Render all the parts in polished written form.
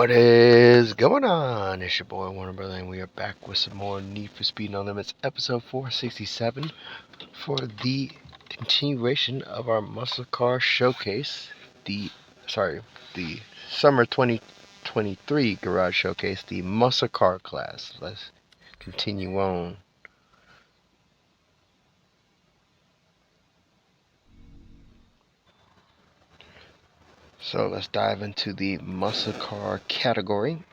What is going on? It's your boy Warner Brother, and we are back with some more Need for Speed No Limits, episode 467, for the continuation of our muscle car showcase. The summer 2023 garage showcase, the muscle car class. Let's continue on. So let's dive into the muscle car category.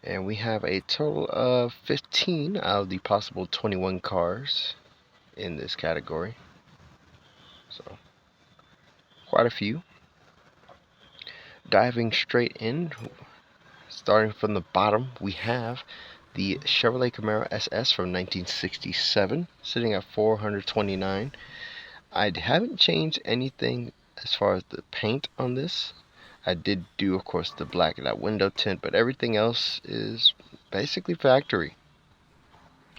And we have a total of 15 out of the possible 21 cars in this category. So, quite a few. Diving straight in, starting from the bottom, we have the Chevrolet Camaro SS from 1967, sitting at 429. I haven't changed anything as far as the paint on this. I did do, of course, the black and that window tint, but everything else is basically factory.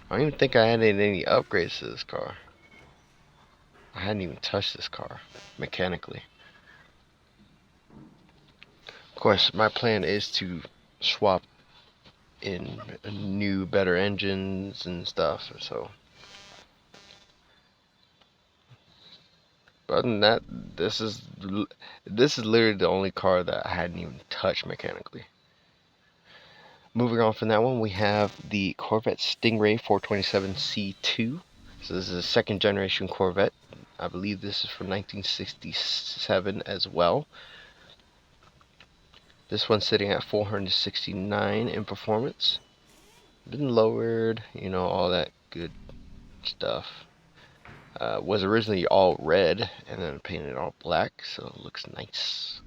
I don't even think I added any upgrades to this car. I hadn't even touched this car mechanically. Of course, my plan is to swap in new, better engines and stuff. So, but other than that, this is literally the only car that I hadn't even touched mechanically. Moving on from that one, we have the Corvette Stingray 427 C2. So this is a second generation Corvette. I believe this is from 1967 as well. This one's sitting at 469 in performance. Been lowered, all that good stuff. Was originally all red and then painted all black, so it looks nice.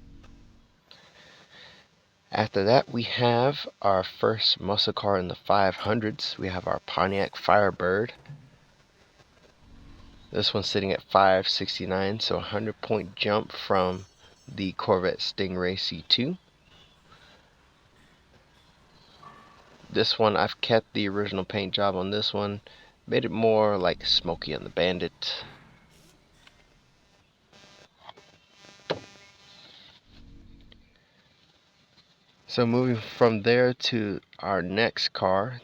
After that, we have our first muscle car in the 500s. We have our Pontiac Firebird. This one's sitting at 569, so a 100-point jump from the Corvette Stingray C2. This one, I've kept the original paint job on this one. Made it more like Smokey and the Bandit. So moving from there to our next car,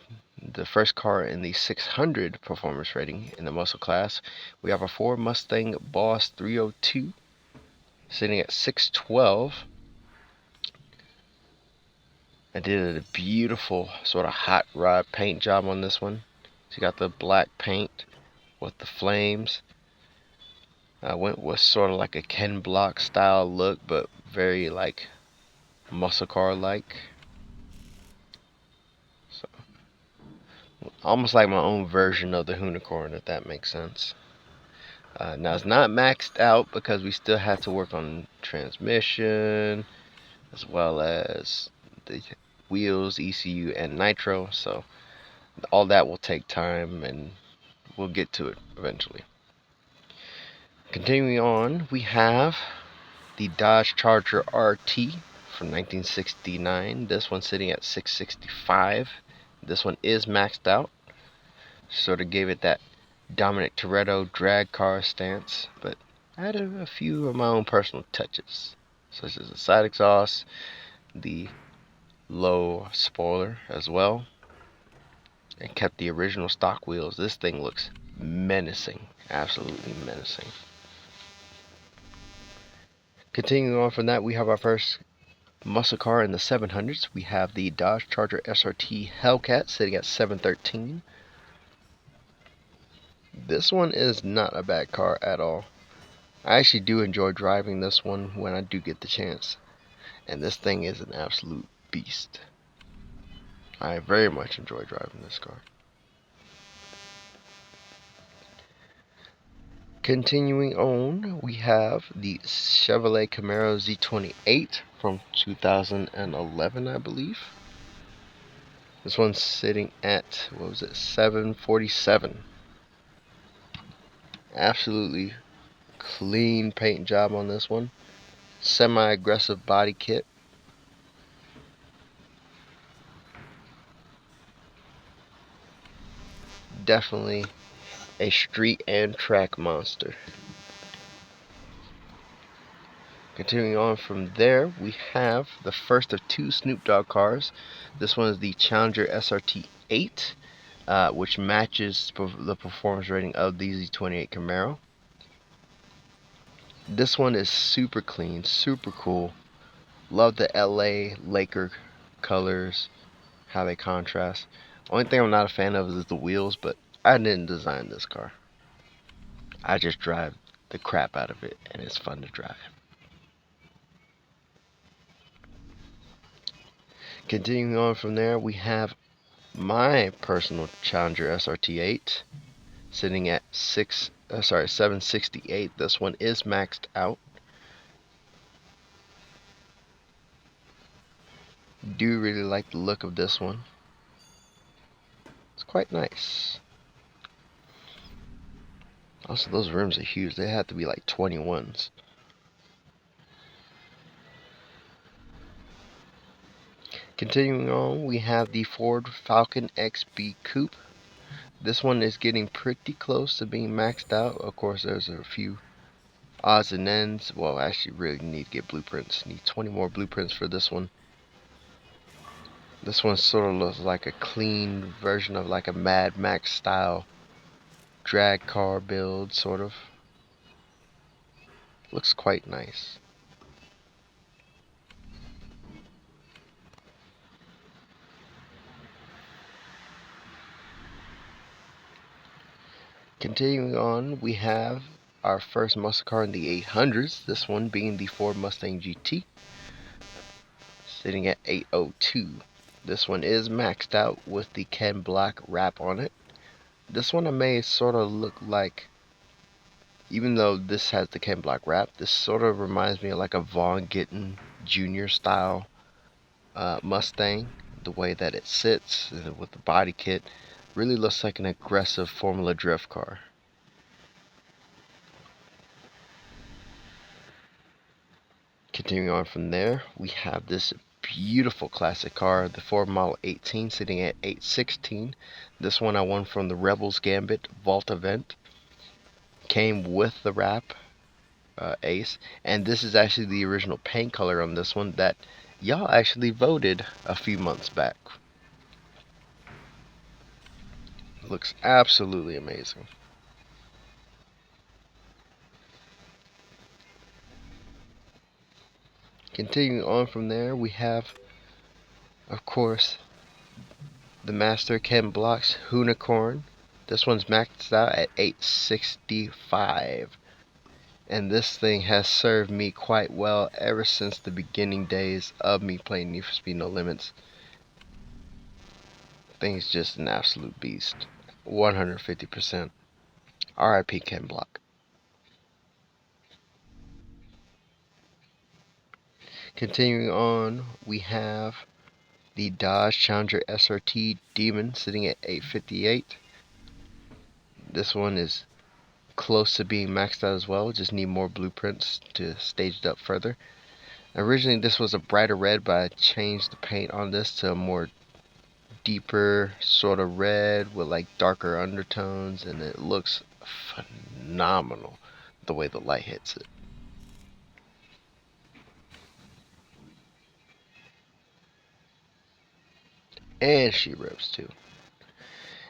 the first car in the 600 performance rating in the muscle class, we have a Ford Mustang Boss 302 sitting at 612. I did a beautiful sort of hot rod paint job on this one. So you got the black paint with the flames. I went with sort of like a Ken Block style look, but very like muscle car like. So almost like my own version of the Unicorn, if that makes sense. Now it's not maxed out because we still have to work on transmission as well as the wheels, ECU, and nitro. So all that will take time, and we'll get to it eventually. Continuing on, we have the Dodge Charger RT from 1969. This one's sitting at 665. This one is maxed out. Sort of gave it that Dominic Toretto drag car stance, but added a few of my own personal touches, such as the side exhaust, the low spoiler as well, and kept the original stock wheels. This thing looks menacing, absolutely menacing. Continuing on from that, we have our first muscle car in the 700s. We have the Dodge Charger SRT Hellcat sitting at 713. This one is not a bad car at all. I actually do enjoy driving this one when I do get the chance. And this thing is an absolute beast. I very much enjoy driving this car. Continuing on, we have the Chevrolet Camaro Z28 from 2011, I believe. This one's sitting at, 747. Absolutely clean paint job on this one. Semi-aggressive body kit. Definitely a street and track monster. Continuing on from there, we have the first of two Snoop Dogg cars. This one is the Challenger SRT 8, which matches the performance rating of the Z28 Camaro. This one is super clean, super cool. Love the LA Laker colors, how they contrast. Only thing I'm not a fan of is the wheels, but I didn't design this car. I just drive the crap out of it, and it's fun to drive. Continuing on from there, we have my personal Challenger SRT8 sitting at 768. This one is maxed out. Do really like the look of this one. It's quite nice. Also, those rims are huge. They have to be like 21s. Continuing on, we have the Ford Falcon XB Coupe. This one is getting pretty close to being maxed out. Of course, there's a few odds and ends. Well, actually, really need to get blueprints. Need 20 more blueprints for this one. This one sort of looks like a clean version of like a Mad Max style drag car build, sort of. Looks quite nice. Continuing on, we have our first muscle car in the 800s, this one being the Ford Mustang GT, sitting at 802. This one is maxed out with the Ken Block wrap on it. This one I may sort of look like, even though this has the Ken Block wrap, this sort of reminds me of like a Vaughn Gittin Jr. style Mustang. The way that it sits with the body kit really looks like an aggressive Formula Drift car. Continuing on from there, we have this beautiful classic car, the Ford Model 18, sitting at 816. This one I won from the Rebels Gambit Vault event. Came with the wrap Ace, and this is actually the original paint color on this one that y'all actually voted a few months back. Looks absolutely amazing. Continuing on from there, we have, of course, the Master Ken Block's Unicorn. This one's maxed out at 865. And this thing has served me quite well ever since the beginning days of me playing Need for Speed No Limits. Thing's just an absolute beast. 150%. RIP Ken Block. Continuing on, we have the Dodge Challenger SRT Demon sitting at 858. This one is close to being maxed out as well. Just need more blueprints to stage it up further. Originally this was a brighter red, but I changed the paint on this to a more deeper sort of red with like darker undertones, and it looks phenomenal the way the light hits it. And she rips too.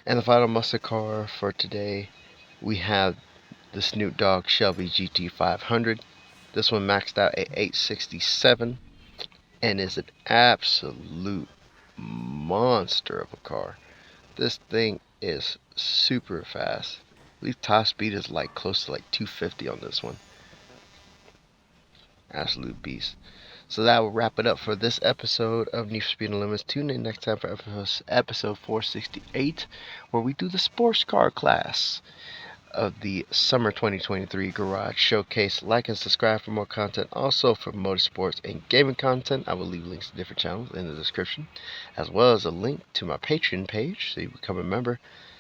And the final muscle car for today, we have the Snoop Dogg Shelby GT500. This one maxed out at 867 and is an absolute monster of a car. This thing is super fast. I believe top speed is like close to like 250 on this one. Absolute beast. So that will wrap it up for this episode of Need for Speed No Limits. Tune in next time for episode 468, where we do the sports car class of the Summer 2023 Garage Showcase. Like and subscribe for more content. Also for motorsports and gaming content, I will leave links to different channels in the description, as well as a link to my Patreon page so you become a member.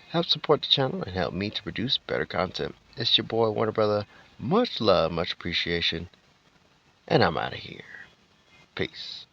Help support the channel and help me to produce better content. It's your boy Warner Brother. Much love, much appreciation, and I'm out of here. Peace.